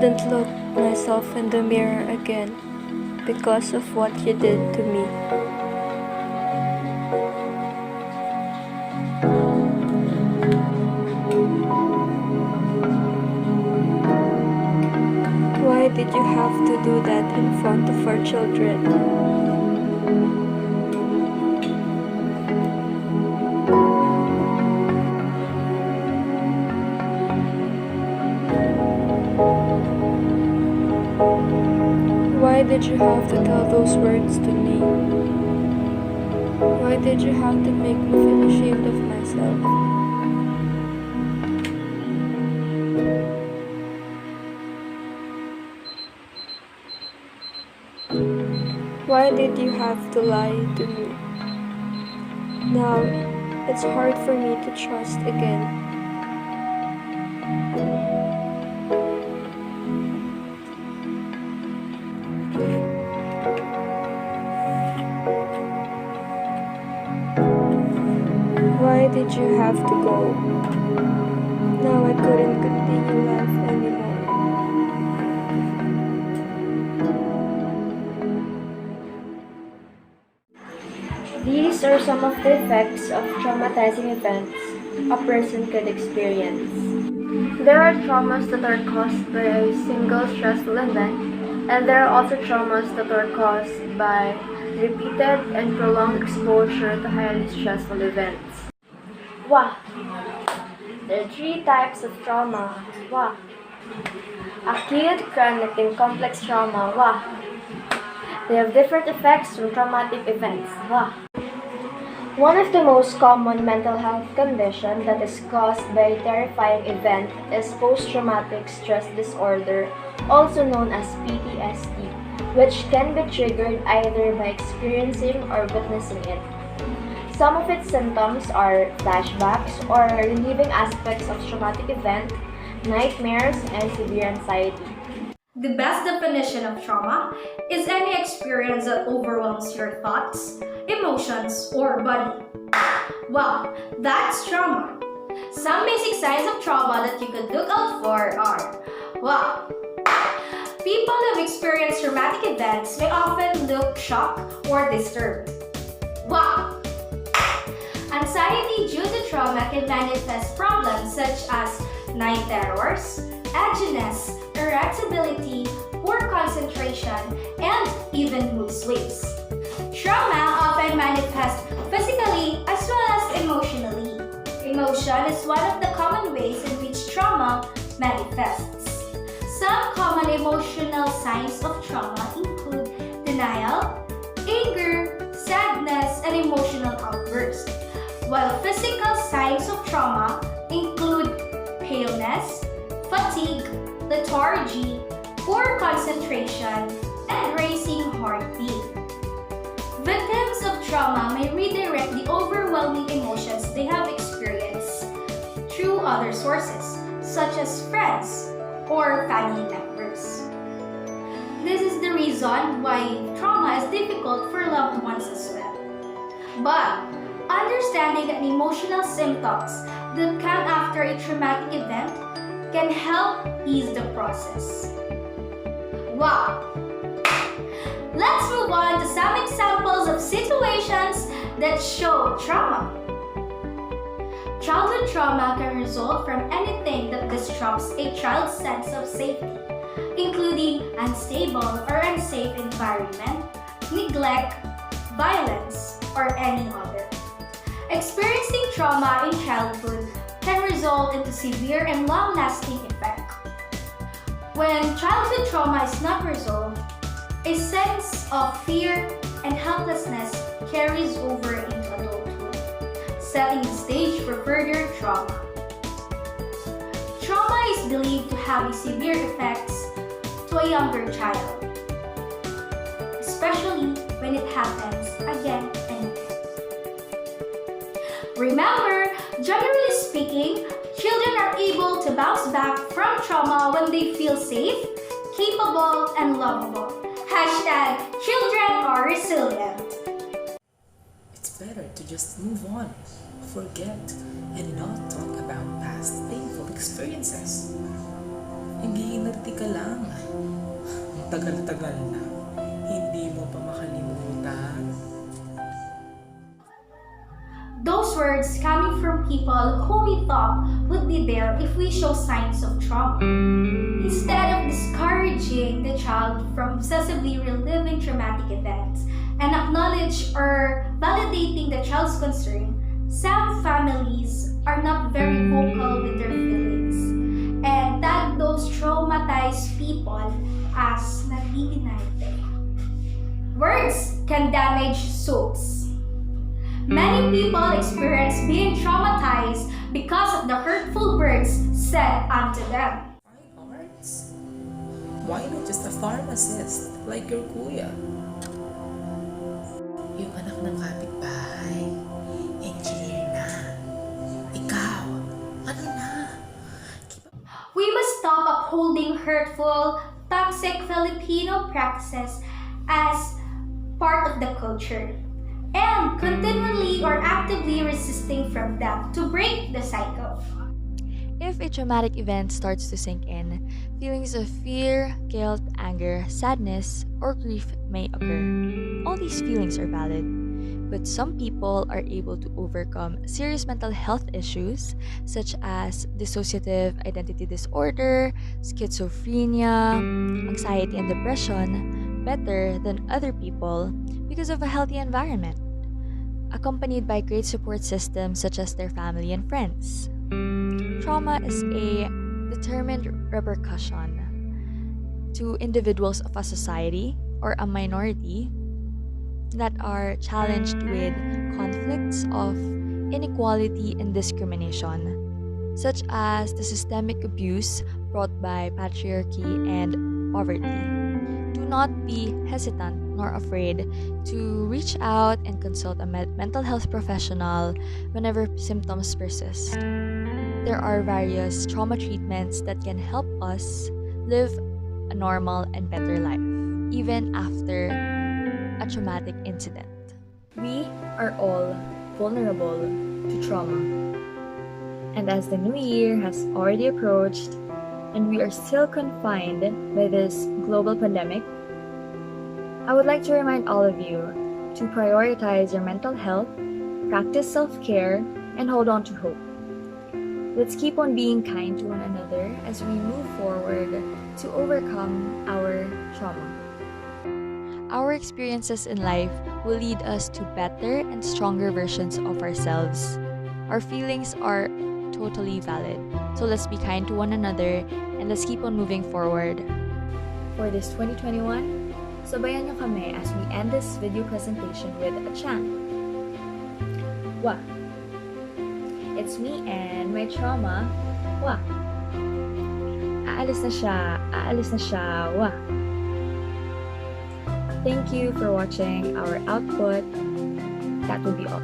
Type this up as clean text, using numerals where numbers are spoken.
couldn't look myself in the mirror again because of what you did to me. Why did you have to do that in front of our children? Why did you have to tell those words to me? Why did you have to make me feel ashamed of myself? Why did you have to lie to me? Now, it's hard for me to trust again. Why did you have to go? Now I couldn't continue life anymore. These are some of the effects of traumatizing events a person could experience. There are traumas that are caused by a single stressful event, and there are also traumas that are caused by repeated and prolonged exposure to highly stressful events. Wow! There are 3 types of trauma. Wow! Acute, chronic, and complex trauma. Wow! They have different effects from traumatic events. Wow! One of the most common mental health conditions that is caused by a terrifying event is post-traumatic stress disorder, also known as PTSD, which can be triggered either by experiencing or witnessing it. Some of its symptoms are flashbacks or reliving aspects of traumatic event, nightmares, and severe anxiety. The best definition of trauma is any experience that overwhelms your thoughts, emotions, or body. Wow, that's trauma. Some basic signs of trauma that you could look out for are: wow, people who have experienced traumatic events may often look shocked or disturbed. Wow, anxiety due to trauma can manifest problems such as night terrors, edginess, irritability, poor concentration, and even mood swings. Trauma often manifests physically as well as emotionally. Emotion is one of the common ways in which trauma manifests. Some common emotional signs of trauma include denial, anger, sadness, and emotional outbursts, while physical signs of trauma include paleness, fatigue, lethargy, poor concentration, and racing heartbeat. Victims of trauma may redirect the overwhelming emotions they have experienced through other sources, such as friends or family members. This is the reason why trauma is difficult for loved ones as well. But understanding the emotional symptoms that come after a traumatic event can help ease the process. Wow! Let's move on to some examples of situations that show trauma. Childhood trauma can result from anything that disrupts a child's sense of safety, including unstable or unsafe environment, neglect, violence, or any other. Experiencing trauma in childhood can result into severe and long-lasting effect. When childhood trauma is not resolved, a sense of fear and helplessness carries over into adulthood, setting the stage for further trauma. Trauma is believed to have severe effects to a younger child, especially when it happens again and again. Remember, generally speaking, children are able to bounce back from trauma when they feel safe, capable, and lovable. #Children are resilient. It's better to just move on, forget, and not talk about past painful experiences. Nag-iinarte ka lang. Ang tagal-tagal na. Hindi mo pa makalimutan. Those words coming from people who we thought would be there if we show signs of trauma. Instead of discouraging the child from obsessively reliving traumatic events and acknowledge or validating the child's concern, some families are not very vocal with their feelings and tag those traumatized people as nag-iinarte. Words can damage souls. Many people experience being traumatized because of the hurtful words said unto them. Fine arts? Why not just a pharmacist like your kuya? Yung anak ng kapitbahay, engineer na. Ikaw, ano na? We must stop upholding hurtful, toxic Filipino practices as part of the culture and continually or actively resisting from them to break the cycle. If a traumatic event starts to sink in, feelings of fear, guilt, anger, sadness, or grief may occur. All these feelings are valid, but some people are able to overcome serious mental health issues such as dissociative identity disorder, schizophrenia, anxiety, and depression better than other people because of a healthy environment, accompanied by great support systems such as their family and friends. Trauma is a determined repercussion to individuals of a society or a minority that are challenged with conflicts of inequality and discrimination, such as the systemic abuse brought by patriarchy and poverty. Do not be hesitant nor afraid to reach out and consult a mental health professional whenever symptoms persist. There are various trauma treatments that can help us live a normal and better life, even after a traumatic incident. We are all vulnerable to trauma. And as the new year has already approached, and we are still confined by this global pandemic, I would like to remind all of you to prioritize your mental health, practice self-care, and hold on to hope. Let's keep on being kind to one another as we move forward to overcome our trauma. Our experiences in life will lead us to better and stronger versions of ourselves. Our feelings are totally valid, so let's be kind to one another and let's keep on moving forward. For this 2021, sabayan niyo kami as we end this video presentation with a chant. Wah! It's me and my trauma. Wah! Aalis na siya, wah! Thank you for watching our output. That will be all.